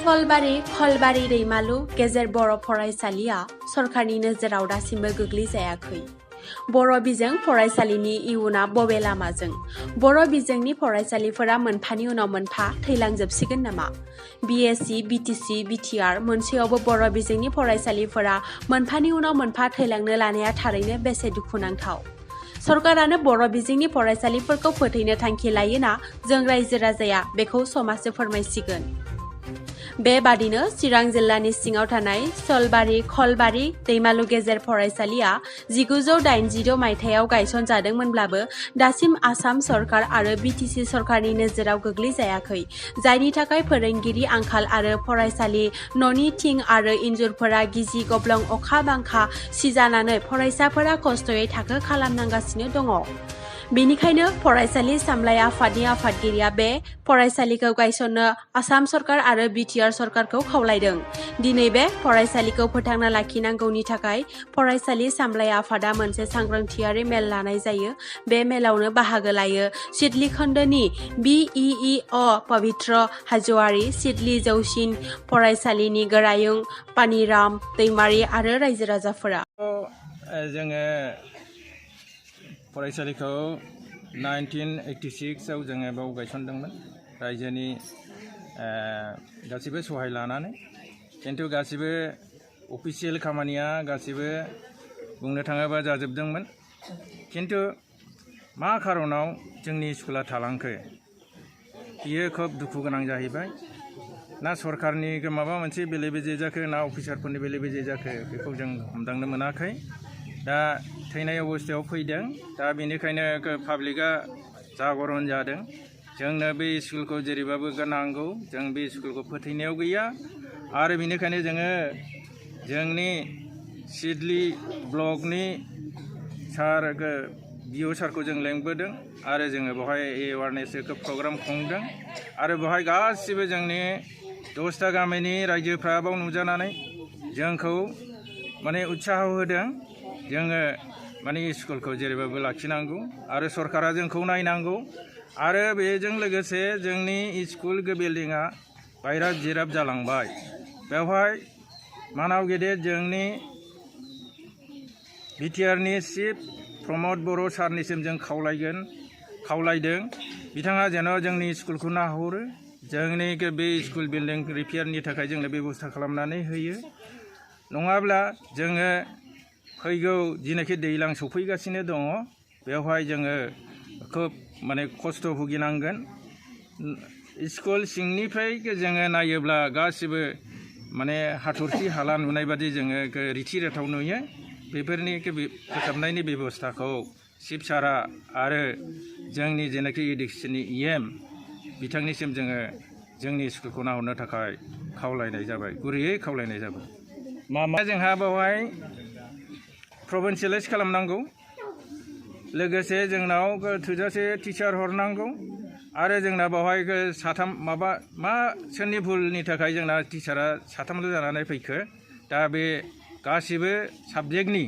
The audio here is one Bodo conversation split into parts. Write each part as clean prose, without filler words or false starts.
सलबारि खलबारि दैमालु गेजेर बर' फरायसालिया सरकारनि नोजोराव दासिमबो गोग्लैजायाखै। बर' बिजों फरायसालिनि इयुना बबे लामाजों? बर' बिजोंनि फरायसालिफोरा मोनफानि उनाव मोनफा थैलांजोबसिगोन नामा? BSc, BTC, BTR मोनसेयावबो बर' बिजोंनि फरायसालिफोरा मोनफानि उनाव मोनफा थैलांनो लानाया थारैनो बेसे दुखुनांथाव। सरकारानो बर' बिजोंनि फरायसालिफोरखौ फोथैनो थांखि लायोना जों रायजो राजाया बेखौ समाजो फोरमायसिगोन। बेबादिनो चिरां जिल्लानि सिङाव थानाय सलबारि खलबारि दैमालु गेजेर फरायसालिया 1986 मायथाइयाव गायसनजादोंमोनब्लाबो दासिम आसाम सरकार आरो BTC सरकारनि नोजोराव गोग्लैजायाखै, जायनि थाखाय फोरोंगिरि आंखाल आरो फरायसालि न'नि थिं आरो इन्जुरफोरा गिजि गब्लं अखा बांखा सिजानानै फरायसाफोरा खस्थ'यै थाखो खालामनांगासिनो दङ। बेनिखायनो फरायसालि सामलाय आफादनि आफादगिरिया बे फरायसालिखौ गायसननो आसाम सरकार आरो BTR सरकारखौ खावलायदों। दिनै बे फरायसालिखौ फोथांना लाखिनांगौनि थाखाय फरायसालि सामलाय आफादा मोनसे सांग्रांथियारि मेल लानाय जायो। बे मेलावनो बाहागो लायो सिडली खोन्दोनि BEEO पवित्र हाज'वारि, सिडली जौसिन फरायसालिनि गोरायुं पानिराम दैमारि आरो रायजो राजाफोरा। जोङो फरायसालिखौ 1986 आव जोङो बाव गायसनदोंमोन रायजोनि गासिबो सहाय लानानै, खिन्थु गासिबो अफिसियेल खामानिया गासिबो बुंनो थाङोबा जाजोबदोंमोन। खिन्थु मा खारनाव जोंनि स्कुला थालांखो बियो खोब दुखु गोनां जाहैबाय। ना सरकारनि माबा मोनसे बेले बेजे जाखो ना अफिसारफोरनि बेले बेजे जाखो बेखौ जों हमदांनो मोनाखै। दा थैनाय अबस्थायाव फैदों। दा बेनिखायनो पाब्लिकआ जागरन जादों। जोंनो बे स्कुलखौ जेरैबाबो नांगौ, जों बे स्कुलखौ फोथैनायाव गैया। आरो बेनिखायनो जोङो जोंनि सिडली ब्लकनि सार BO सारखौ जों लेंबोदों आरो जोङो बेवहाय एवारनेस प्रग्राम खुंदों आरो बेवहाय गासिबो जोंनि 10टा गामिनि रायजोफ्रा बाव नुजानानै जोंखौ माने उत्साह होदों। जोङो माने स्कुलखौ जेरैबाबो लाखिनांगौ आरो सरकारा जोंखौ नायनांगौ। आरो बेजों लोगोसे जोंनि स्कुल बिल्डिंआ बायराब जिराब जालांबाय। बेवहाय मानाव गेदेर जोंनि BTRनि चिफ प्रमद बर' सारनिसिम जों खावलायदों बिथाङा जेन' जोंनि स्कुलखौ नाहरो, जोंनि बे स्कुल बिल्डिं रिपेयारनि थाखाय जोंनो बेबस्था खालामनानै होयो। नङाब्ला जोङो फैगौ जिनाखि दैज्लां सफैगासिनो दङ बेवहाय जोङो खोब माने खस्थ' भुगिनांगोन। स्कुल सिंनिफ्राय जोङो नायोब्ला गासिबो माने हाथरखि हाला नुनाय बादि जोङो रिथि रेथाव नुयो। बेफोरनि फोसाबनायनि बेबस्थाखौ चिफ सारा आरो जोंनि जेनाखि इडुकेसननि EM बिथांनिसिम जोङो जोंनि स्कुलखौ नाहरनो थाखाय खावलायनाय जाबाय, गुरैयै खावलायनाय जाबाय। मा जोंहा बेवहाय प्रभिन्सियेलाइज खालामनांगौ, लोगोसे जोंनाव थोजासे टिचार हरनांगौ आरो जोंना बेवहाय साथाम मा सोरनि भुलनि थाखाय जोंना टिचारा साथामल' जानानै फैखो। दा बे गासिबो साबजेक्टनि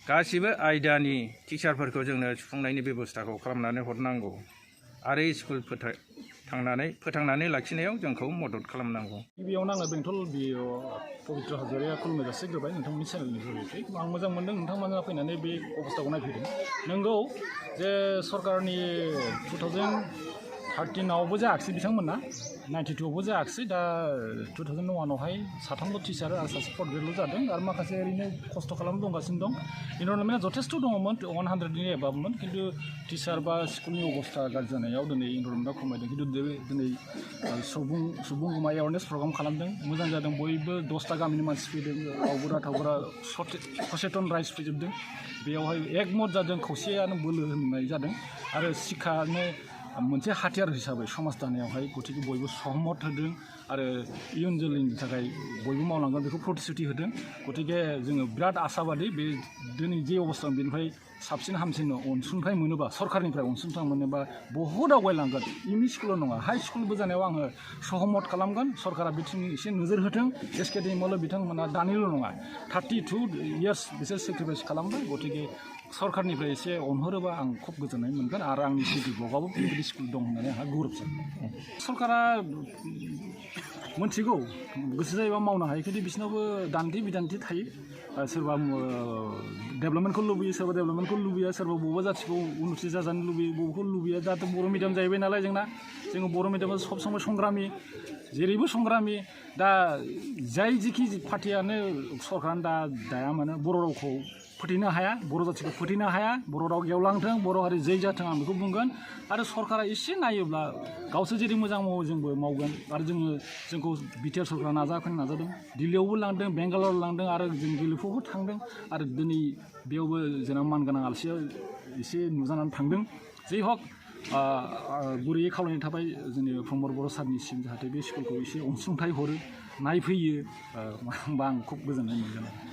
गासिबो आयदानि टिचारफोरखौ जोंनो सुफुंनायनि बेबस्थाखौ खालामनानै हरनांगौ आरो स्कुल फोथांनानै लाखिनायाव जोंखौ मदद खालामनांगौ। गिबियावनो आङो बेंटल BO पवित्र हाज'रिया खुलुमनाय जासिग्रोबाय नोंथांमोननि चेनेलनि जरियै। आं मोजां मोनदों नोंथांमोना फैनानै बे अबस्थाखौ नायफैदों। नंगौ जे सरकारनि 2013आवबो जायाखिसै बिथांमोना, 92आवबो जायाखिसै, दा 2001आवहाय साथामल' टिचार आरो सासे फर्थ ग्रेडल' जादों आरो माखासे ओरैनो खस्थ' खालामनो दंगासिनो दं। इनरलमेन्टआ जथेस्थ' दङमोन, 100नि एबाबमोन, खिन्थु टिचार बा स्कुलनि अबस्था गाज्रि जानायाव दिनै इनरलमेन्टआ खमायदों। खिन्थु दिनै सुबुं गुमा एवारनेस प्रग्राम खालामदों, मोजां जादों। बयबो 10टा गामिनि मानसि फैदों, आवगुरा सचेतन राइज फैजोबदों। बेयावहाय एकमत जादों, खौसेयानो बोलो होननाय जादों आरो शिक्षानो मोनसे हाथियार हिसाबै समाज दानायावहाय गतिके बयबो सहमत होदों आरो इयुन जोलैनि थाखाय बयबो मावलांगोन बेखौ प्रतिश्रुति होदों। गतिके जोङो बिराद आसाबादि बे दिनै जे अबस्था बेनिफ्राय साबसिन हामसिन अनसुंथाइ मोनोबा, सरकारनिफ्राय अनसुंथाइ मोनोबा बहुद आवगायलांगोन। एमइ स्कुल नङा, हाइ स्कुलबो जानायाव आङो सहमत खालामगोन। सरकारा बिथिं एसे नोजोर होथों। SK दैमालु बिथांमोना दानिल' नङा, 32 इयार्स बिसोर सेक्रिफाइस खालामबाय। गतिके सरकारनिफ्राय एसे अनहरोबा आं खुब गोजोननाय मोनगोन आरो आंनि फेसबुक ब्लगावबो बेबायदि स्कुल दं होननानै आंहा गौरब सानो सरकारा मोनथिगौ गोसो जायोबा मावनो हायो खिन्थु बिसोरनावबो दान्थि बिदान्थि थायो सोरबा डेभेलपमेन्टखौ लुबैयो सोरबा डेभेलपमेन्टखौ लुबैया सोरबा बबेबा जाथिखौ उन्नति जाजानो लुबैयो बबेखौ लुबैया दाथ' बर' मिडियाम जाहैबाय नालाय जोङो बर' मिडियामाव सब समय संग्रामि जेरैबो संग्रामि दा जाय जिखि पार्टियानो सरकारानो दाया मानो बर' रावखौ फोथैनो हाया बर' जाथिखौ फोथैनो हाया बर' राव गेवलांथों बर' हारि जै जाथों आं बेखौ बुंगोन आरो सरकारा एसे नायोब्ला गावसोर जेरै मोजां मावो जोंबो मावगोन आरो जोंखौ बिटिआर सरकारा नाजादों दिल्लीयावबो लांदों बेंगालराव लांदों आरो जों गेलेफुआवबो थांदों आरो दिनै बेयावबो जोंना मानगोनां आलासिया एसे नुजानानै थांदों जै हक गुरैयै खावलायनाय थाबाय जोंनि प्रमद बर' सारनिसिम जाहाथे बे स्कुलखौ एसे अनसुंथाइ हरो नायफैयो होमबा आं खुब गोजोननाय मोनगोन